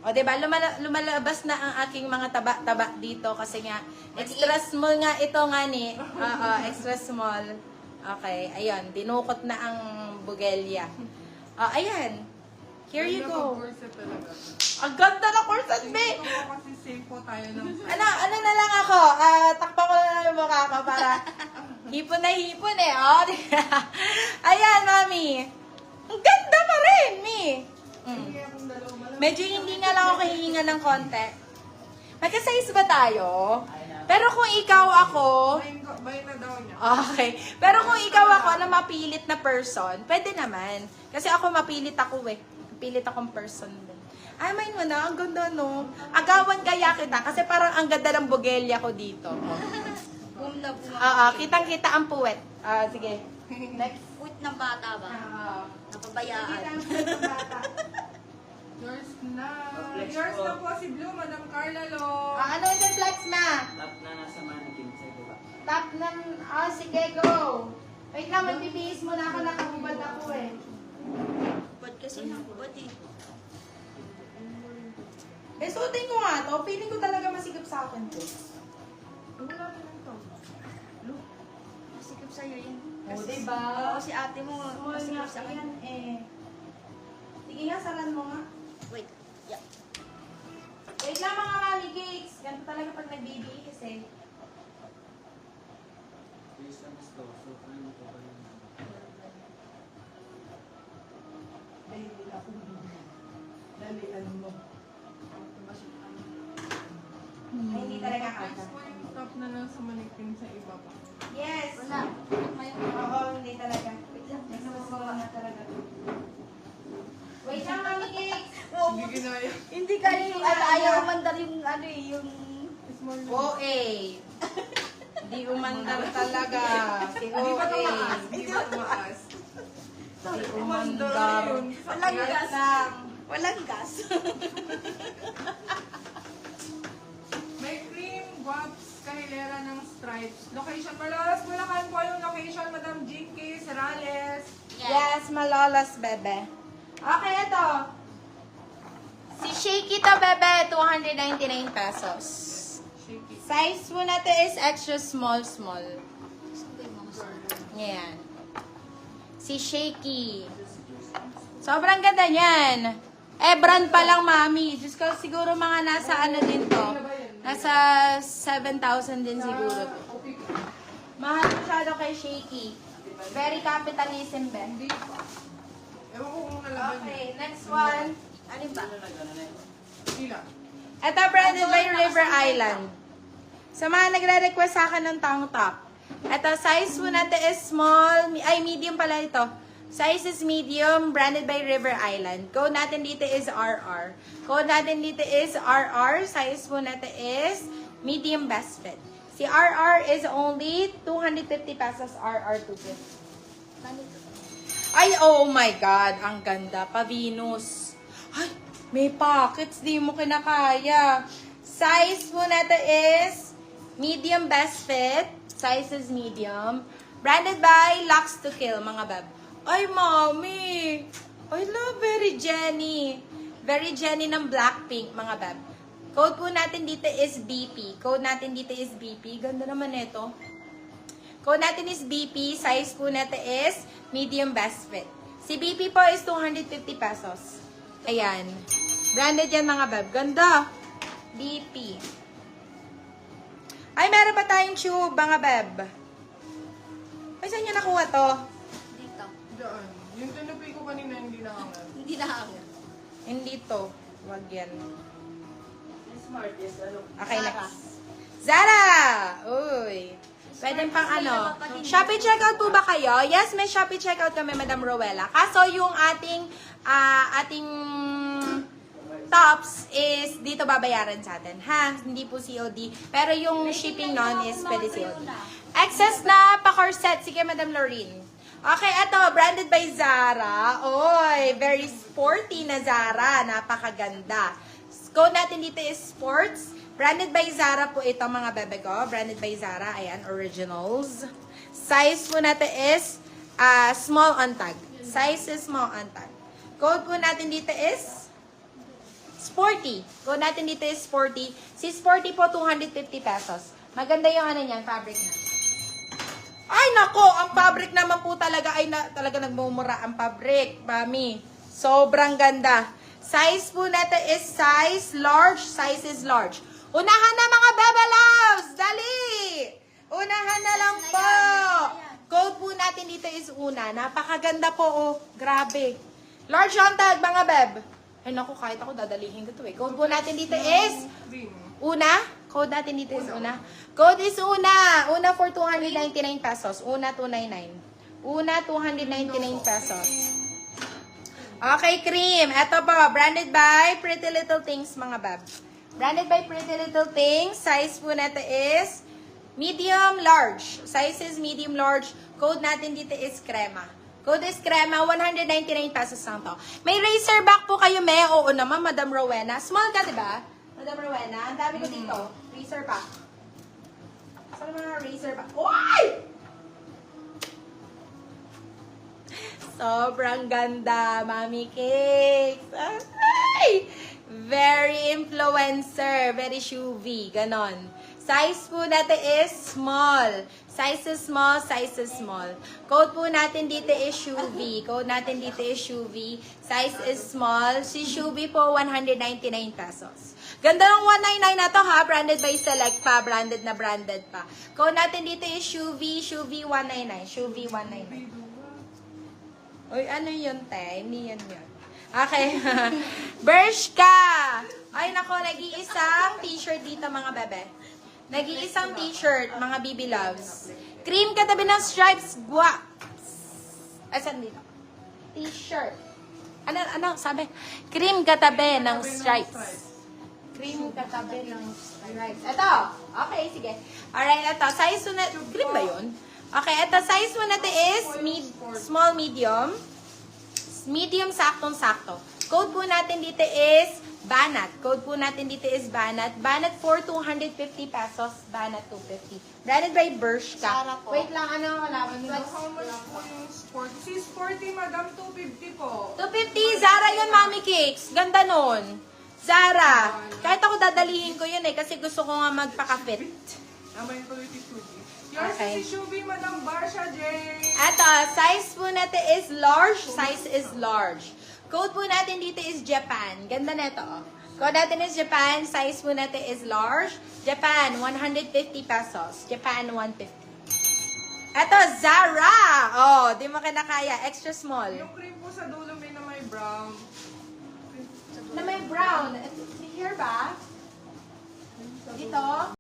O, diba? Lumalabas na ang aking mga taba-taba dito kasi nga, extra small nga ito nga ni. Oo, extra small. Okay, ayun. Dinukot na ang bugelya. Ayan. Here you go. Ang ganda na corset, babe! Kasi safe po tayo ng... Ano na lang ako? Takpan ko na lang yung mukha ko para hipon na hipon eh. Oh. Ayan, mami. Ang ganda pa rin, mi. Medyo hindi nga lang ako hihinga ng konti. Magka-size ba tayo? Pero kung ikaw ako... Bayin na daw niya. Okay. Pero kung ikaw ako na mapilit na person, pwede naman. Kasi ako mapilit ako eh. Mapilit akong person din. Ay, may mo na. Ang ganda, no? Agawan kaya kita. Kasi parang ang ganda ng bugelya ko dito. Kitang-kita ang puwet. Sige. Next. Puwit ng bata ba? Napabayaan. Yours na. Yours na po si Blue, Madam Carla Lo. Ano yung flex, ma? Tap na nasa mannequin sa iba. Tap ng... sige, go. Wait lang, magbibihis mo na ako. Nakahubad ako eh. Ba't kasi nakubad eh? Suotin ko nga to. Feeling ko talaga masigap sa akin to. Wala na lang to. Masikip sa'yo yun. O, diba? Oo, si ate mo. Small Masikip nga sa akin. yan eh. Sige nga, saran mo nga. Wait. Yeah. Wait lang mga mami cakes. Ganito talaga pag nagbibihis eh. Please lang gusto. So, ano ko ba yun? Dalian mo. Ay, hindi talaga Flex kata. po yung top na lang sa mannequin sa iba pa. Yes! Wala. Oo, hindi talaga. Wait lang, nagsasawa na talaga. Wait lang mami cakes! Hindi ginaya. Hindi kaya yung ayaw mandar yung ano eh, yung... Small na. OA. Di umandar talaga. Si Hindi pa OA. tumaas. Hindi pa tumaas. Di umandar. Walang gas. lang. Walang gas. May cream, guaps, kahilera ng stripes. Location, Malolos, Bulacan po yung location, Madam Jinky, Serales. Yes, malolos, bebe. Okay, ito. Si Shaky to, bebe, 299 pesos. Shaky. Size po natin is extra small. Yan. Si Shaky. Sobrang ganda niyan. Brand pa lang, mami. Diyos ko, siguro mga nasa ano din to. Nasa 7,000 din siguro. Mahal masyado kay Shaky. Very capitalism, be. Hindi pa. Ewan ko kung nalaban niya. Okay, next one. Ano ba? Sila. Ito, branded by River Island. Sa mga nagre-request sa akin ng tank top. Ito, size po natin is small, medium pala ito. Size is medium, branded by River Island. Code natin dito is RR. Code natin dito is RR. Size po natin is medium best fit. Si RR is only 250 pesos, RR 250. Ay, oh my God, ang ganda. Pa-Venus. Ay, may pockets, di mo kinakaya. Size po natin is medium best fit. Size is medium. Branded by Lux to Kill, mga bab. Ay, mommy. I love Very Jenny. Very Jenny ng Blackpink, mga bab. Code po natin dito is BP. Code natin dito is BP. Ganda naman ito. Code natin is BP. Size po natin is medium best fit. Si BP po is 250 pesos. Ayan. Branded yan, mga bab. Ganda. BP. Ay, meron pa tayong tube, mga bab. Ay, saan nyo nakuha to? Dito. Diyan. Yung tinupi ko kanina hindi nakangal. Hindi na ako. Hindi to. Wag yan. Smart, yes, ano? Okay, next. Zara! Uy. Pwede pang ano. Shopee checkout po ba kayo? Yes, may Shopee checkout kami, Madam Rowella. Kaso yung ating tops is dito babayaran sa atin. Ha? Hindi po COD. Pero yung shipping nun is pwede COD. Excess na pa-corset. Sige, Madam Lorene. Okay, ito. Branded by Zara. Oy, very sporty na Zara. Napakaganda. Code natin dito is sports. Branded by Zara po ito, mga bebe ko. Branded by Zara. Ayan, originals. Size po natin is small on tag. Size is small on tag. Code po natin dito is Sporty. Code natin dito is sporty. Si sporty po, 250 pesos. Maganda yung ano niyan, fabric na. Ay, nako! Ang fabric naman po talaga ay talaga nagmumura ang fabric, mami. Sobrang ganda. Size po natin is size large. Size is large. Unahan na mga Bebe Loves! Dali! Unahan na lang po! Code po natin dito is una. Napakaganda po, oh. Grabe. Large yung tag, mga Beb. Ay, naku, kahit ako dadalihin ko to eh. Code po natin dito is Cream. una. Code natin dito is una. Code is una. Una for 299 pesos. Una, 299. Una, 299 pesos. Okay, cream. Ito po, branded by Pretty Little Things, mga Beb. Branded by Pretty Little Things. Size po natin is medium large. Size is medium large. Code natin dito is crema. Code is crema, 199 pesos lang to. May razor back po kayo, me. Oo naman, Madam Rowena. Small ka, di ba? Madam Rowena, ang dami ko dito. Razor back. Saan mga razor back? Uy! Sobrang ganda, Mami Cakes. Ay! Very influencer. Very shoevy. Ganon. Size po natin is small. Size is small, size is small. Code po natin dito is shoevy. Code natin dito is shoevy. Size is small. Si shoevy po, 199 pesos. Ganda ng 199 na to ha. Branded by Select pa. Branded na branded pa. Code natin dito is shoevy. Shoevy 199. Shoevy 199. Uy, ano yun, te? Hindi yan yun. Okay. Bershka! Ay, nako, nag-iisang t-shirt dito, mga bebe. Nag-iisang t-shirt, mga BB Loves. Cream katabi ng stripes. Asan dito? T-shirt. Ano, sabi? Cream katabi ng stripes. Cream katabi ng stripes. Ito. Okay, sige. Alright, ito. Size mo na, cream ba yun? Okay, ito. Size mo natin is small, medium. Medium, saktong-sakto. Code po natin dito is Banat. Code po natin dito is Banat. Banat for 250 pesos. Banat 250. Branded by Bershka. Zara po. Wait lang, ano wala? How much po yung sporty? Si sporty, madam, 250 po. 250. Zara yun, Mami Cakes. Ganda nun. Zara. Kahit ako dadalihin ko yun eh. Kasi gusto ko nga magpaka-fit. Naman yung tuloy tisugi. Yours Okay. is si Shubi, madam Barsha J. Eto, size po natin is large. Size is large. Code po natin dito is Japan. Ganda na ito, oh. Code natin is Japan. Size po natin is large. Japan, 150 pesos. Japan, 150. Eto, Zara. Oh, di mo kinakaya. Extra small. Yung cream po sa dulo may na may brown.